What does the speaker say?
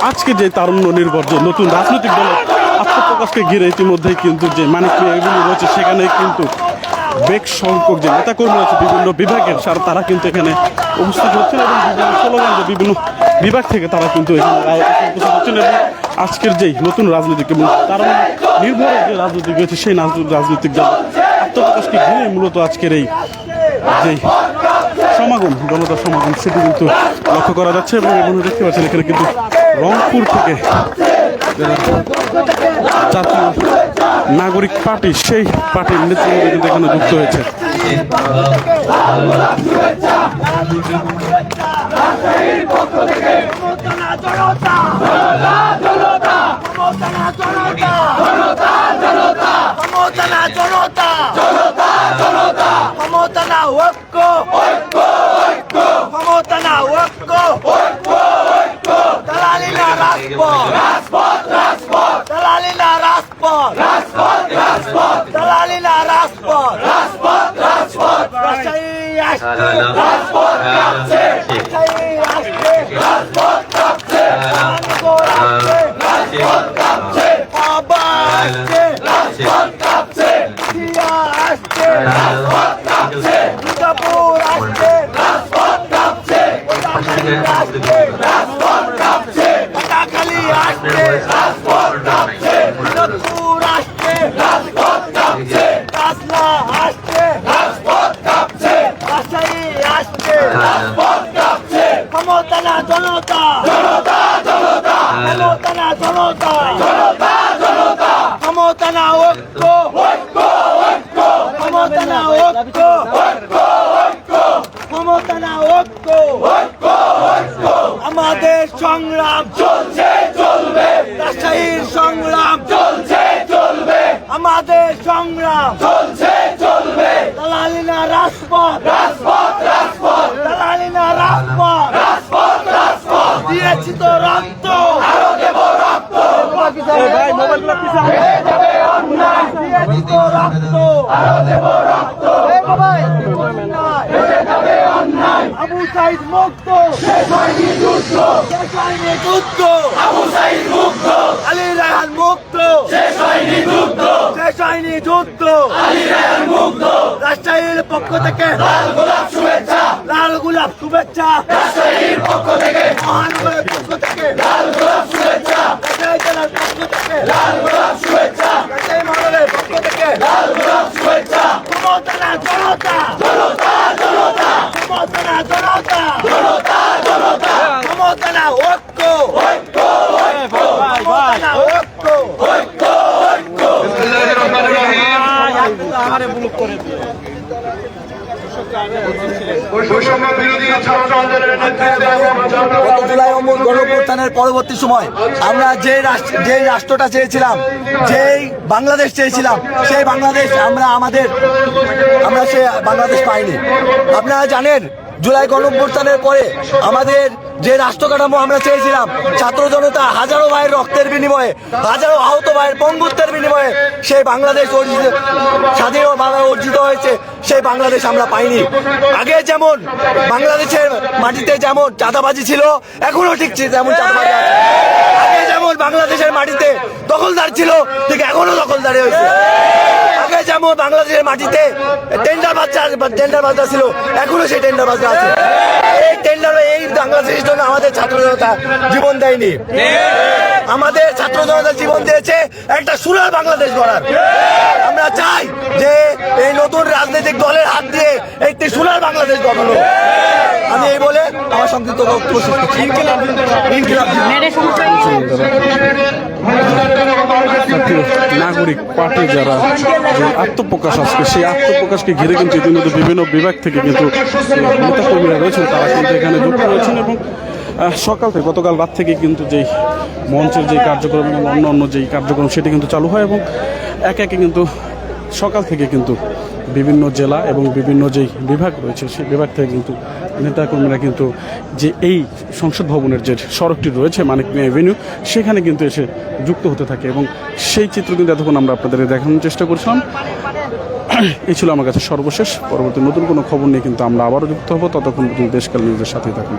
আজকে যে তারুণ্য নির্ভর যে নতুন রাজনৈতিক দলের আত্মপ্রকাশকে ঘিরে ইতিমধ্যেই কিন্তু যে মানিক মিয়া এগুলো রয়েছে সেখানে কিন্তু বেগ সংখ্যক যে নেতাকর্মী রয়েছে বিভিন্ন বিভাগের তারা কিন্তু এখানে উপস্থিত হচ্ছেন এবং বিভিন্ন স্লোগান বিভিন্ন বিভাগ থেকে তারা কিন্তু এখানে উপস্থিত হচ্ছেন এবং আজকের যেই নতুন রাজনৈতিক এবং তারুণ্য নির্ভরের যে রাজনৈতিক রয়েছে সেই রাজনৈতিক দল আত্মপ্রকাশকে ঘিরে মূলত আজকের এই যেই সমাগম জনতার সমাগম সেটি কিন্তু লক্ষ্য করা যাচ্ছে এবং এখানে দেখতে পাচ্ছেন এখানে কিন্তু রংপুর থেকে জাতীয় নাগরিক পার্টি সেই পার্টির নেতৃত্ব কিন্তু এখানে যুক্ত হয়েছে। আমাদের সংগ্রাম চলছে চলবে, রাজশাহীর সংগ্রাম চলছে চলবে, আমাদের সংগ্রাম চলছে চলবে, দালালিনা রাজপথ রাজপথ রাজপথ, দালালিনা রাজপথ রাজপথ রাজপথ, দিয়েছি তো রক্ত আরো দেব রক্ত, ভাই মোবাইলগুলো পিছনে হয়ে যাবে অন্যায়, দিয়েছি তো রক্ত আরো দেব রক্ত, হয়ে যাবে অন্যায়, আবু সাইদ মুক্ত, শেষ হয়নি যুদ্ধ, শেষ হয়নি যুদ্ধ, আবু সাইদ মুক্ত, আলী রায়হান মুক্ত, শেষ হয়নি যুদ্ধ, শেষ হয়নি যুদ্ধ, আলী রায়হান মুক্ত, রাজশাহীর পক্ষ থেকে লাল গোলাপ শুভেচ্ছা, লাল গোলাপ শুভেচ্ছা, রাজশাহীর পক্ষ থেকে, মহানগরের পক্ষ থেকে লাল গোলাপ শুভেচ্ছা, রাজশাহী জেলার পক্ষ থেকে লাল গোলাপ শুভেচ্ছা, রাজশাহী মহানগরের পক্ষ থেকে লাল গোলাপ শুভেচ্ছা, ক্ষমতা জনতা জনতা জনতা, ক্ষমতা জনতা জনতা জনতা, ক্ষমতা ঐক্য ঐক্য ঐক্য, ক্ষমতা ঐক্য ঐক্য ঐক্য। আমারে ব্লক করে দিও। জুলাই গণঅভ্যুত্থানের পরবর্তী সময় আমরা যে রাষ্ট্রটা চেয়েছিলাম, যেই বাংলাদেশ চেয়েছিলাম, সেই বাংলাদেশ আমরা সে বাংলাদেশ পাইনি। আপনারা জানেন জুলাই গণঅভ্যুত্থানের পরে আমাদের যে রাষ্ট্র কাঠামো আমরা চেয়েছিলাম, ছাত্র জনতা হাজারো ভাইয়ের রক্তের বিনিময়ে, হাজারো আহত ভাইয়ের পঙ্গুত্বের বিনিময়ে সেই বাংলাদেশ স্বাধীনভাবে অর্জিত হয়েছে, সেই বাংলাদেশ আমরা পাইনি। আগে যেমন বাংলাদেশের মাটিতে যেমন চাঁদাবাজি ছিল, এখনো ঠিক তেমন চাঁদাবাজি আছে। আগে যেমন বাংলাদেশের মাটিতে দখলদার ছিল, ঠিক এখনো দখলদারি হয়েছে। আগে যেমন বাংলাদেশের মাটিতে টেন্ডার বাজার ছিল, এখনো সেই টেন্ডার বাজার আছে। এই টেন্ডার এই বাংলাদেশের জন্য আমাদের ছাত্র জনতা জীবন দেয়নি, আমাদের ছাত্র জনতা জীবন দিয়েছে একটা সোনার বাংলাদেশ গড়ার। আমরা চাই যে এই নতুন রাজনৈতিক দলের হাত দিয়ে একটি সোনার বাংলাদেশ গড়ানো। আমি এই বলে আমার সংক্ষিপ্ত বক্তব্য শেষ করছি। নাগরিক পার্টি যারা আত্মপ্রকাশ আজকে সেই আত্মপ্রকাশকে ঘিরে কিন্তু ইতিমধ্যে বিভিন্ন বিভাগ থেকে কিন্তু নেতাকর্মীরা রয়েছেন, তারা কিন্তু এখানে যুক্ত রয়েছেন এবং সকাল থেকে গতকাল রাত থেকে কিন্তু যেই মঞ্চের যেই কার্যক্রম এবং অন্য যেই কার্যক্রম সেটি কিন্তু চালু হয় এবং একে একে কিন্তু সকাল থেকে কিন্তু বিভিন্ন জেলা এবং বিভিন্ন যেই বিভাগ রয়েছে সেই বিভাগ থেকে কিন্তু নেতাকর্মীরা কিন্তু যে এই সংসদ ভবনের যে সড়কটি রয়েছে মানিক মিয়া এভিনিউ সেখানে কিন্তু এসে যুক্ত হতে থাকে এবং সেই চিত্র কিন্তু এতক্ষণ আমরা আপনাদের দেখানোর চেষ্টা করছিলাম। এই ছিল আমার কাছে সর্বশেষ। পরবর্তী নতুন কোনো খবর নিয়ে কিন্তু আমরা আবারও যুক্ত হবো। ততক্ষণ দেশকাল নিউজের সাথেই থাকুন।